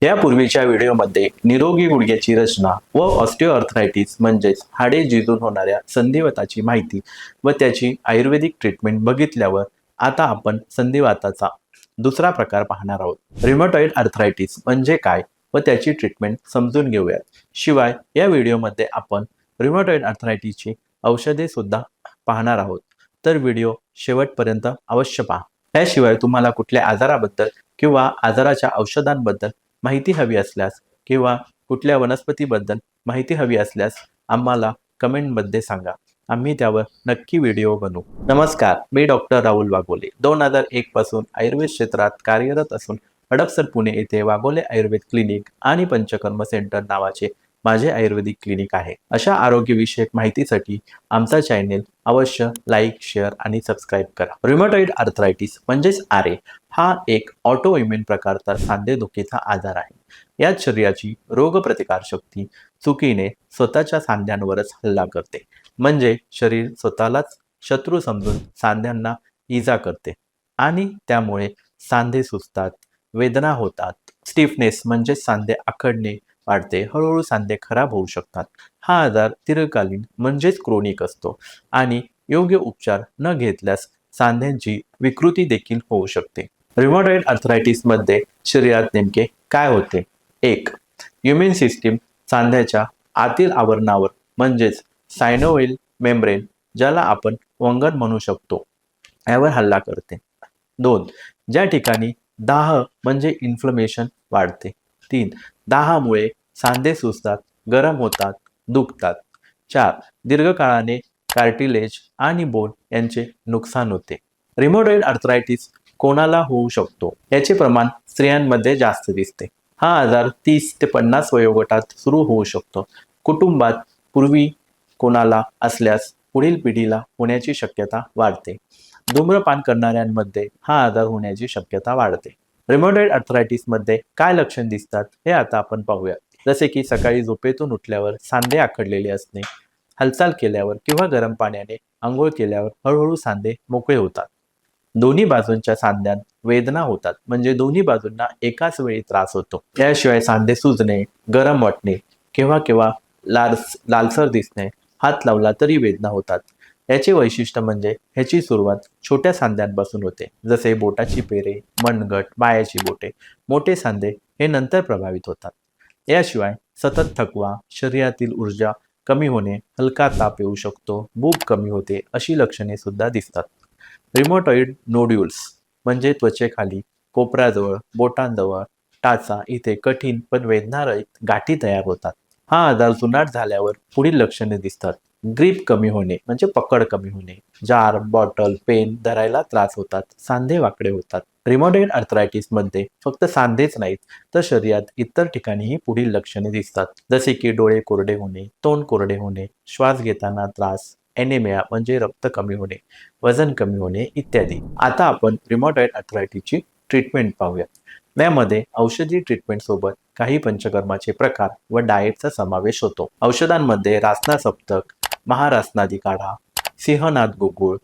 यापूर्वीच्या व्हिडिओमध्ये निरोगी गुडघ्याची रचना व ऑस्टिओआर्थरायटिस म्हणजेच हाडे झिजून होणाऱ्या संधिवाताची माहिती व त्याची आयुर्वेदिक ट्रीटमेंट बघितल्यावर आता आपण संधिवाताचा दुसरा प्रकार पाहणार आहोत। रिमॅटॉइड आर्थरायटिस म्हणजे काय व त्याची ट्रीटमेंट समजून घेऊयात। शिवाय या व्हिडिओमध्ये आपण रिमॅटॉइड आर्थरायटिसची औषधे सुद्धा पाहणार आहोत, तर व्हिडिओ शेवटपर्यंत अवश्य पहा। याशिवाय तुम्हाला कुठल्या आजाराबद्दल किंवा आजाराच्या औषधांबद्दल माहिती हवी असल्यास किंवा कुठल्या वनस्पतीबद्दल माहिती हवी असल्यास आम्हाला कमेंटमध्ये सांगा, आम्ही त्यावर नक्की व्हिडिओ बनवू। नमस्कार, मी डॉक्टर राहुल वाघोले 2001 पासून आयुर्वेद क्षेत्रात कार्यरत असून हडपसर पुणे येथे वाघोले आयुर्वेद क्लिनिक आणि पंचकर्म सेंटर नावाचे माझे आयुर्वेदिक क्लिनिक आहे। अशा आरोग्यविषयक माहितीसाठी आमचा चॅनेल अवश्य लाईक, शेअर आणि सबस्क्राईब करा। रिमॅटॉइड आर्थरायटिस म्हणजेच आरए हा एक ऑटो इम्यून प्रकारचा सांधेदुखीचा आजार आहे। यात शरीराची रोगप्रतिकारशक्ती चुकीने स्वतःच्या सांध्यांवरच हल्ला करते, म्हणजे शरीर स्वतःलाच शत्रू समजून सांध्यांना इजा करते आणि त्यामुळे सांधे सुजतात, वेदना होतात, स्टिफनेस म्हणजे सांधे आखडणे वाढते, हळूहळू सांधे खराब होऊ शकतात। हा आजार दीर्घकालीन म्हणजेच क्रोनिक असतो आणि योग्य उपचार न घेतल्यास सांध्यांची विकृती देखील होऊ शकते। रिमॅटॉइड आर्थरायटिस मध्ये शरीरात नेमके काय होते? 1. इम्युन सिस्टीम सांध्याच्या आतील आवरणावर म्हणजेच सायनोव्हियल मेम्ब्रेन, ज्याला आपण वंगण म्हणू शकतो, यावर हल्ला करते। 2. ज्या ठिकाणी दाह म्हणजे इन्फ्लमेशन वाढते। 3. दाहामुळे सांधे सुजतात, गरम होतात, दुखतात। 4. दीर्घकाळाने कार्टिलेज आणि बोन यांचे नुकसान होते। रिमॅटॉइड आर्थरायटिस कोणाला होऊ शकतो? याचे प्रमाण स्त्रियांमध्ये जास्त दिसते। हा आजार 30 ते 50 वयोगटात सुरू होऊ शकतो। कुटुंबात पूर्वी कोणाला असल्यास पुढील पिढीला होण्याची शक्यता वाढते। धूम्रपान करणाऱ्यांमध्ये हा आजार होण्याची शक्यता वाढते। रिमॅटॉइड आर्थरायटिस मध्ये काय लक्षण दिसतात हे आता आपण पाहूया। जसे की सकाळी झोपेतून उठल्यावर सांधे आखडलेले असणे, हालचाल केल्यावर किंवा गरम पाण्याने आंघोळ केल्यावर हळूहळू सांधे मोकळे होतात, दोन्ही बाजूंच्या सांध्यात वेदना होतात, म्हणजे दोन्ही बाजूंना एकाच वेळी त्रास होतो। याशिवाय सांधे सुजणे, गरम वाटणे, केव्हा केव्हा लालसर दिसणे, हात लावला तरी वेदना होतात। याचे वैशिष्ट्य म्हणजे ह्याची सुरुवात छोट्या सांध्यांपासून होते, जसे बोटाची पेरे, मनगट, पायाची बोटे। मोठे सांधे हे नंतर प्रभावित होतात। याशिवाय सतत थकवा, शरीरातील ऊर्जा कमी होणे, हलका ताप येऊ शकतो, भूक कमी होते, अशी लक्षणे सुद्धा दिसतात। रिमॅटॉइड नोड्यूल्स म्हणजे त्वचेखाली, कोपऱ्याजवळ, बोटांजवळ, टाचा इथे कठीण पण वेदनारहित गाठी तयार होतात। हा आजार जुनाट झाल्यावर पुढील लक्षणे दिसतात। ग्रीप कमी होणे म्हणजे पकड कमी होणे, जार, बॉटल, पेन धरायला त्रास होतात, सांधे वाकडे होतात। रिमॅटॉइड आर्थरायटिस मध्ये फक्त सांधेच नाहीत तर शरीरात इतर ठिकाणीही पुढील लक्षणे दिसतात, जसे की डोळे कोरडे होणे, तोंड कोरडे होणे, श्वास घेताना त्रास, एनेमिया म्हणजे रक्त कमी होणे, वजन कमी होणे इत्यादी। आता आपण रिमॅटॉइड आर्थरायटिसची ट्रीटमेंट पाहूया। यामध्ये औषधी ट्रीटमेंट सोबत काही पंचकर्माचे प्रकार व डाएटचा समावेश होतो। औषधांमध्ये रासना सप्तक, महारासनादी काढा, सिंहनाद गुगुळ,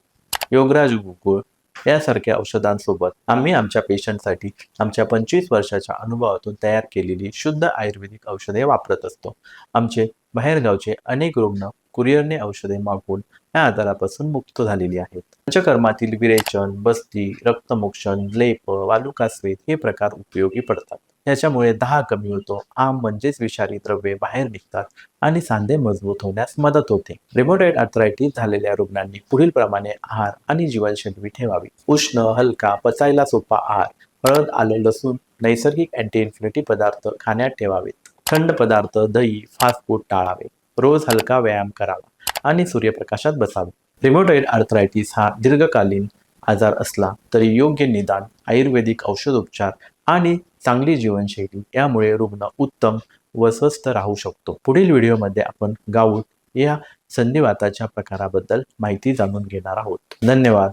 योगराज गुगुळ यासारख्या औषधांसोबत आम्ही आमच्या पेशंटसाठी आमच्या 25 वर्षाच्या अनुभवातून तयार केलेली शुद्ध आयुर्वेदिक औषधे वापरत असतो। आमचे बाहेरगावचे अनेक रुग्ण कुरिअरने औषधे मागवून या आजारापासून मुक्त झालेली आहेत। पंचकर्मातील विरेचन, बस्ती, रक्तमोक्षण, लेप, वालुकास्वेद हे प्रकार उपयोगी पडतात। याच्यामुळे दाह कमी होतो, आम म्हणजेच विषारी द्रव्ये बाहेर निघतात आणि सांधे मजबूत होण्यास मदत होते। रिमॅटॉइड आर्थरायटिस झालेल्या रुग्णांनी पुढील प्रमाणे आहार आणि जीवनशैली ठेवावी। उष्ण, हलका, पचायला सोपा आहार, हळद, आलं, लसूण, नैसर्गिक अँटी इन्फ्लेमेटरी पदार्थ खाण्यात ठेवावेत। थंड पदार्थ, दही, फास्ट फूड टाळावे। रोज हलका व्यायाम करावा आणि सूर्यप्रकाशात बसावे। रिमॅटॉइड आर्थरायटिस हा दीर्घकालीन आजार असला तरी योग्य निदान, आयुर्वेदिक औषधोपचार आणि चांगली जीवनशैली यामुळे रुग्ण उत्तम व स्वस्थ राहू शकतो। पुढील व्हिडिओमध्ये आपण गाऊट या संधिवाताच्या प्रकाराबद्दल माहिती जाणून घेणार आहोत। धन्यवाद।